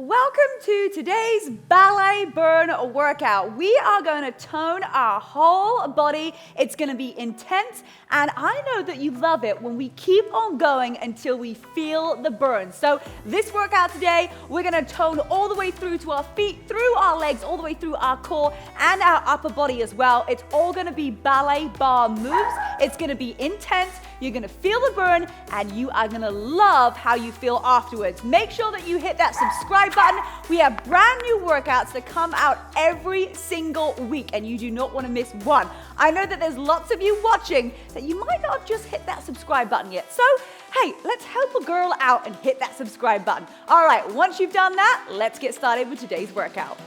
Welcome to today's ballet burn workout. We are going to tone our whole body. It's going to be intense, and I know that you love it when we keep on going until we feel the burn. So this workout today, we're going to tone all the way through to our feet, through our legs, all the way through our core and our upper body as well. It's all going to be ballet bar moves. It's going to be intense. You're going to feel the burn, and you are going to love how you feel afterwards. Make sure that you hit that subscribe button. We have brand new workouts that come out every single week, and you do not want to miss one. I know that there's lots of you watching that you might not have just hit that subscribe button yet. So, hey, let's help a girl out and hit that subscribe button. All right, once you've done that, let's get started with today's workout.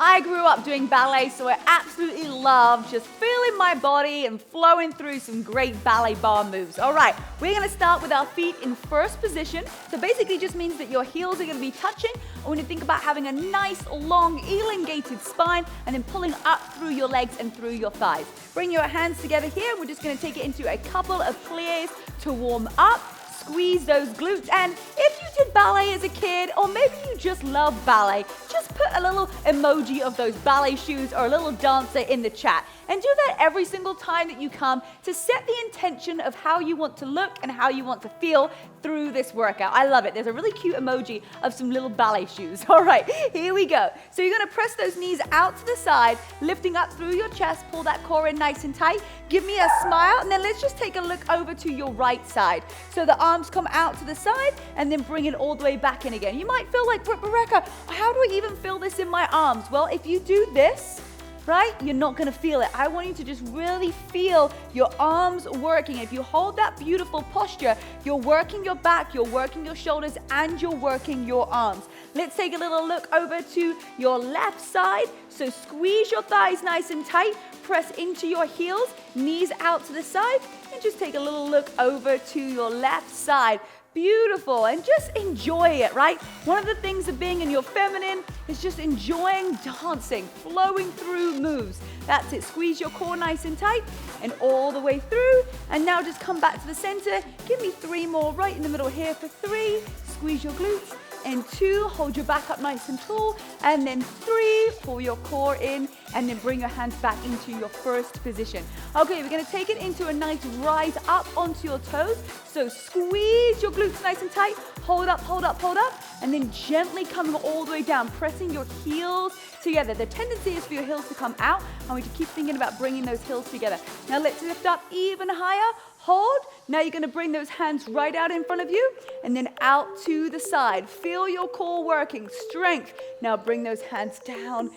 I grew up doing ballet, so I absolutely love just feeling my body and flowing through some great ballet bar moves. All right, we're going to start with our feet in first position. So basically just means that your heels are going to be touching. I want you to think about having a nice, long, elongated spine and then pulling up through your legs and through your thighs. Bring your hands together here. We're just going to take it into a couple of plies to warm up. Squeeze those glutes, and if you did ballet as a kid, or maybe you just love ballet, just put a little emoji of those ballet shoes or a little dancer in the chat. And do that every single time that you come to set the intention of how you want to look and how you want to feel through this workout. I love it. There's a really cute emoji of some little ballet shoes. All right, here we go. So you're going to press those knees out to the side, lifting up through your chest, pull that core in nice and tight. Give me a smile, and then let's just take a look over to your right side. So the arms come out to the side, and then bring it all the way back in again. You might feel like, Rebecca, how do I even feel this in my arms? Well, if you do this, right, you're not going to feel it. I want you to just really feel your arms working. If you hold that beautiful posture, you're working your back, you're working your shoulders, and you're working your arms. Let's take a little look over to your left side. So squeeze your thighs nice and tight, press into your heels, knees out to the side, and just take a little look over to your left side. Beautiful, and just enjoy it, right? One of the things of being in your feminine is just enjoying dancing, flowing through moves. That's it. Squeeze your core nice and tight and all the way through. And now just come back to the center. Give me 3 more right in the middle here for 3. Squeeze your glutes. And 2, hold your back up nice and tall. And then 3, pull your core in, and then bring your hands back into your first position. Okay, we're going to take it into a nice rise up onto your toes. So squeeze your glutes nice and tight. Hold up, hold up, hold up. And then gently coming all the way down, pressing your heels together. The tendency is for your heels to come out. I want you to keep thinking about bringing those heels together. Now let's lift up even higher. Hold. Now you're going to bring those hands right out in front of you and then out to the side. Feel your core working. Strength. Now bring those hands down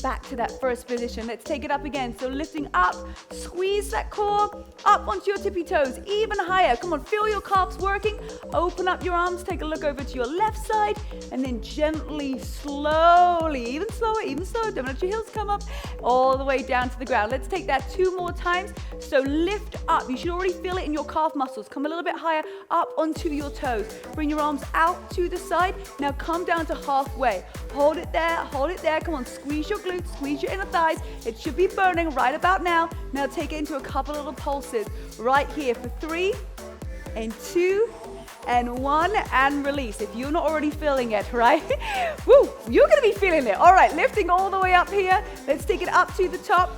back to that first position. Let's take it up again. So lifting up, squeeze that core up onto your tippy toes, even higher. Come on, feel your calves working. Open up your arms, take a look over to your left side, and then gently, slowly, even slower, don't let your heels come up, all the way down to the ground. Let's take that 2 more times. So lift up. You should already feel it in your calf muscles. Come a little bit higher, up onto your toes. Bring your arms out to the side. Now come down to halfway. Hold it there, hold it there. Come on, squeeze your glutes, squeeze your inner thighs. It should be burning right about now. Now take it into a couple little pulses right here for 3 and 2 and 1, and release. If you're not already feeling it, right? Woo, you're gonna be feeling it. All right, lifting all the way up here. Let's take it up to the top.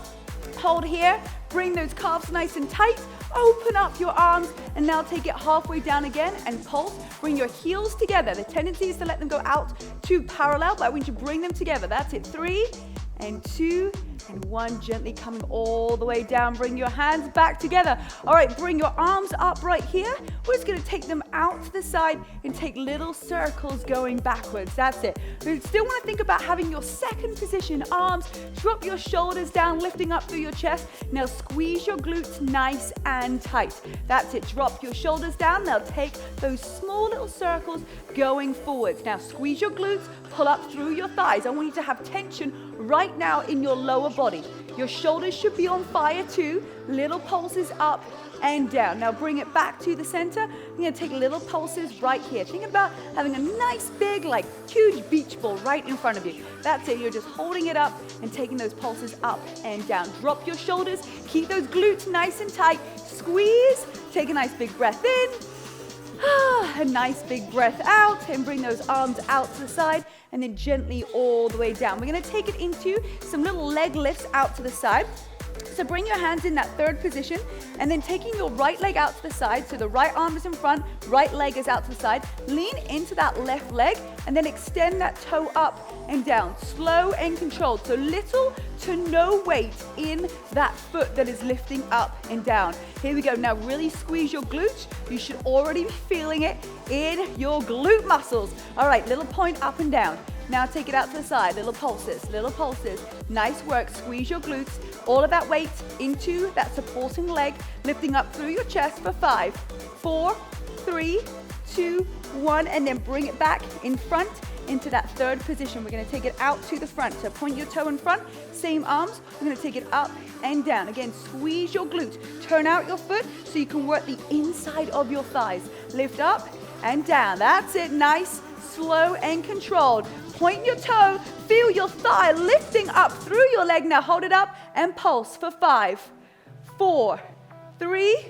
Hold here, bring those calves nice and tight. Open up your arms, and now take it halfway down again and pulse. Bring your heels together. The tendency is to let them go out to parallel, but I want you to bring them together. That's it. 3 and 2 and 1, gently coming all the way down. Bring your hands back together. All right, bring your arms up right here. We're just gonna take them out to the side and take little circles going backwards. That's it. We still wanna think about having your second position. Arms, drop your shoulders down, lifting up through your chest. Now squeeze your glutes nice and tight. That's it. Drop your shoulders down. Now take those small little circles going forwards. Now squeeze your glutes, pull up through your thighs. I want you to have tension right now in your lower body. Your shoulders should be on fire too. Little pulses up and down. Now bring it back to the center. You're going to take little pulses right here. Think about having a nice big, like huge beach ball right in front of you. That's it. You're just holding it up and taking those pulses up and down. Drop your shoulders. Keep those glutes nice and tight. Squeeze. Take a nice big breath in A nice big breath out and bring those arms out to the side and then gently all the way down. We're going to take it into some little leg lifts out to the side. So bring your hands in that third position and then taking your right leg out to the side. So the right arm is in front, right leg is out to the side. Lean into that left leg and then extend that toe up and down. Slow and controlled. So little to no weight in that foot that is lifting up and down. Here we go. Now really squeeze your glutes. You should already be feeling it in your glute muscles. All right, little point up and down. Now take it out to the side, little pulses, little pulses. Nice work, squeeze your glutes. All of that weight into that supporting leg, lifting up through your chest for 5, 4, 3, 2, 1, and then bring it back in front into that third position. We're gonna take it out to the front. So point your toe in front, same arms. We're gonna take it up and down. Again, squeeze your glutes. Turn out your foot so you can work the inside of your thighs. Lift up and down. That's it, nice, slow and controlled. Point your toe, feel your thigh lifting up through your leg. Now hold it up and pulse for 5, 4, 3,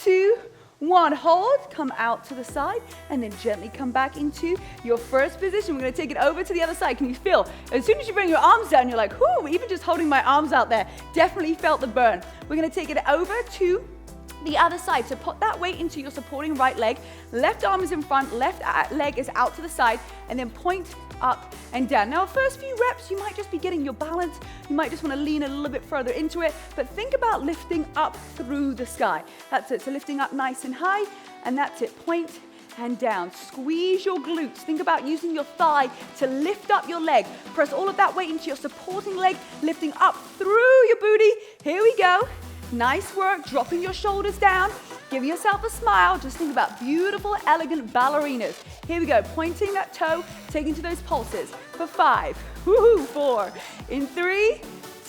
2, 1. Hold, come out to the side, and then gently come back into your first position. We're gonna take it over to the other side. Can you feel? As soon as you bring your arms down, you're like, whoo, even just holding my arms out there, definitely felt the burn. We're gonna take it over to the other side. So put that weight into your supporting right leg. Left arm is in front, left leg is out to the side, and then point up and down. Now, first few reps, you might just be getting your balance. You might just want to lean a little bit further into it, but think about lifting up through the sky. That's it. So lifting up nice and high, and that's it. Point and down. Squeeze your glutes. Think about using your thigh to lift up your leg. Press all of that weight into your supporting leg, lifting up through your booty. Here we go. Nice work, dropping your shoulders down, giving yourself a smile. Just think about beautiful, elegant ballerinas. Here we go, pointing that toe, taking to those pulses for 5, woohoo, 4, in 3,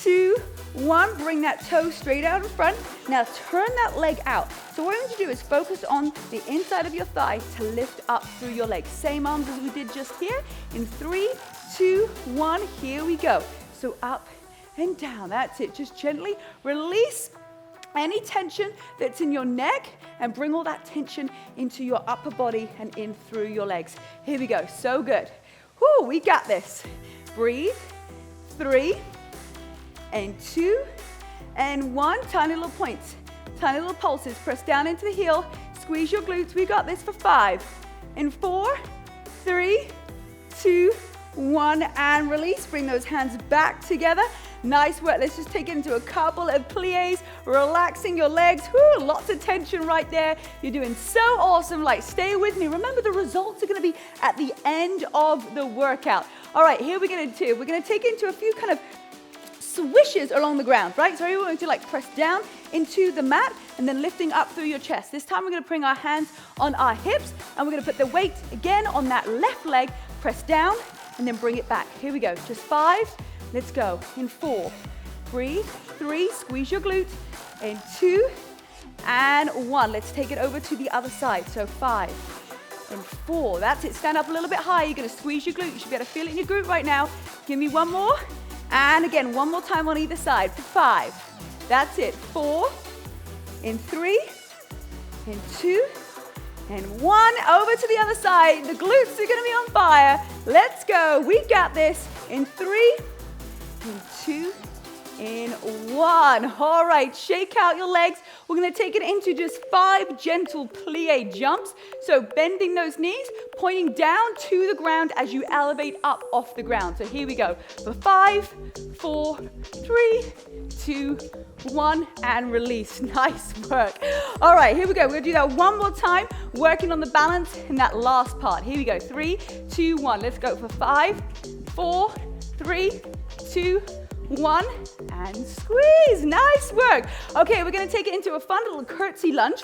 2, 1, bring that toe straight out in front. Now turn that leg out. So what I want you to do is focus on the inside of your thigh to lift up through your leg. Same arms as we did just here. In 3, 2, 1, here we go. So up and down, that's it. Just gently release any tension that's in your neck and bring all that tension into your upper body and in through your legs. Here we go, so good. Whoo, we got this. Breathe, 3, and 2, and 1. Tiny little points, tiny little pulses. Press down into the heel, squeeze your glutes. We got this for 5, and 4, 3, 2, 1, and release. Bring those hands back together. Nice work. Let's just take it into a couple of plies, relaxing your legs. Whoo, lots of tension right there. You're doing so awesome. Like, stay with me. Remember, the results are going to be at the end of the workout. All right, here we're going to do. We're going to take it into a few kind of swishes along the ground, right? So we're going to like press down into the mat and then lifting up through your chest. This time we're going to bring our hands on our hips and we're going to put the weight again on that left leg. Press down and then bring it back. Here we go. Just 5. Let's go. In 4, breathe, 3, squeeze your glutes, and 2, and 1. Let's take it over to the other side. So 5 and 4. That's it. Stand up a little bit higher. You're going to squeeze your glute. You should be able to feel it in your glute right now. Give me one more. And again, one more time on either side for 5. That's it. 4, in 3, in 2, and 1. Over to the other side. The glutes are going to be on fire. Let's go. We got this. In 3, in 2, in 1. All right, shake out your legs. We're going to take it into just 5 gentle plie jumps. So bending those knees, pointing down to the ground as you elevate up off the ground. So here we go. For 5, 4, 3, 2, 1, and release. Nice work. All right, here we go. We're going to do that one more time, working on the balance in that last part. Here we go. 3, 2, 1. Let's go for 5, 4, 3, 2, 1, and squeeze. Nice work. Okay, we're going to take it into a fun little curtsy lunge.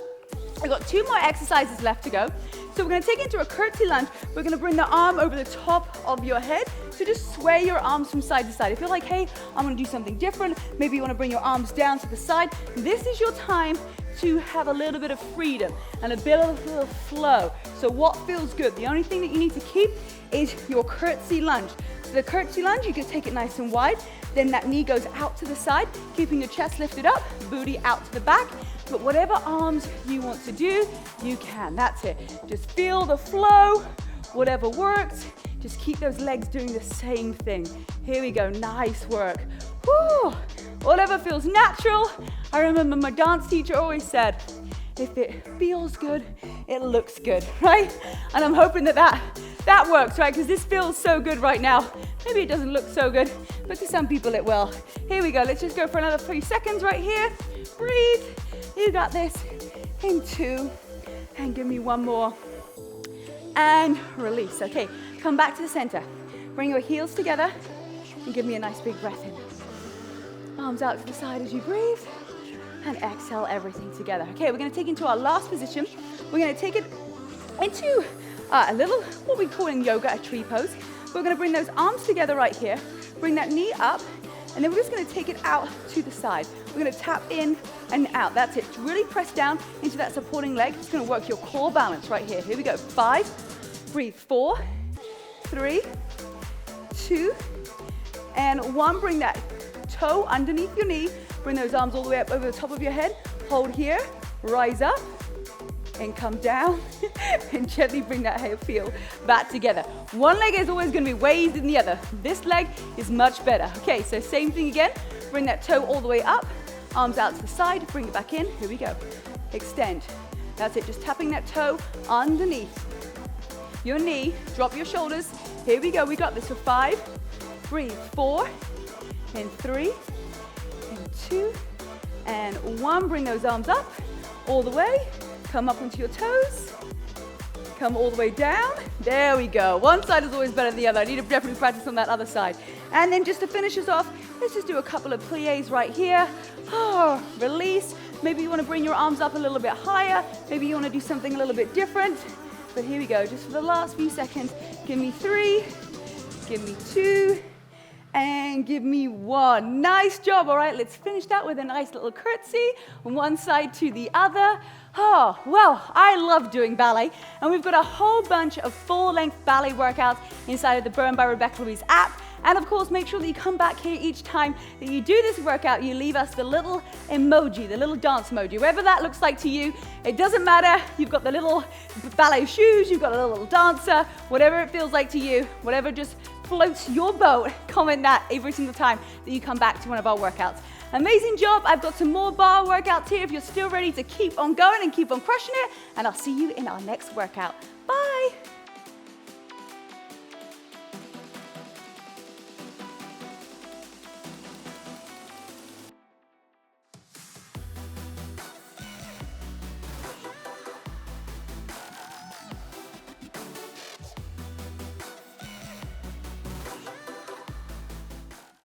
We've got 2 more exercises left to go. So we're going to take it into a curtsy lunge. We're going to bring the arm over the top of your head. So just sway your arms from side to side. If you're like, hey, I'm going to do something different, maybe you want to bring your arms down to the side, this is your time to have a little bit of freedom and a bit of flow. So what feels good? The only thing that you need to keep is your curtsy lunge. So the curtsy lunge, you can take it nice and wide. Then that knee goes out to the side, keeping your chest lifted up, booty out to the back. but whatever arms you want to do, you can. That's it. Just feel the flow, whatever works. Just keep those legs doing the same thing. Here we go, nice work. Woo! Whatever feels natural. I remember my dance teacher always said, if it feels good, it looks good, right? And I'm hoping that works, right? Because this feels so good right now. Maybe it doesn't look so good, but to some people it will. Here we go, let's just go for another 3 seconds right here. Breathe, you got this. In 2, and give me 1 more. And release, okay. Come back to the center. Bring your heels together and give me a nice big breath in. Arms out to the side as you breathe. And exhale everything together. Okay, we're gonna take into our last position. We're gonna take it into a little, what we call in yoga, a tree pose. We're gonna bring those arms together right here. Bring that knee up, and then we're just gonna take it out to the side. We're gonna tap in and out. That's it. Really press down into that supporting leg. It's gonna work your core balance right here. Here we go. 5, breathe. 4, 3, 2, and 1. Bring that toe underneath your knee. Bring those arms all the way up over the top of your head. Hold here, rise up, and come down, and gently bring that heel back together. One leg is always gonna be way easier than the other. This leg is much better. Okay, so same thing again. Bring that toe all the way up, arms out to the side, bring it back in. Here we go. Extend. That's it, just tapping that toe underneath your knee. Drop your shoulders. Here we go, we got this for 5. Breathe. 4, and 3, and 2, and 1. Bring those arms up all the way. Come up onto your toes. Come all the way down. There we go. One side is always better than the other. I need to definitely practice on that other side. And then just to finish us off, let's just do a couple of plies right here. Oh, release. Maybe you want to bring your arms up a little bit higher. Maybe you want to do something a little bit different. But here we go. Just for the last few seconds, give me 3, give me 2, and give me 1. Nice job. All right, let's finish that with a nice little curtsy from one side to the other. Oh, well, I love doing ballet, and we've got a whole bunch of full-length ballet workouts inside of the Burn by Rebecca-Louise app. And of course, make sure that you come back here each time that you do this workout. You leave us the little emoji, the little dance emoji, whatever that looks like to you. It doesn't matter. You've got the little ballet shoes, you've got a little dancer, whatever it feels like to you, whatever just floats your boat, comment that every single time that you come back to one of our workouts. Amazing job. I've got some more bar workouts here if you're still ready to keep on going and keep on crushing it. And I'll see you in our next workout. Bye.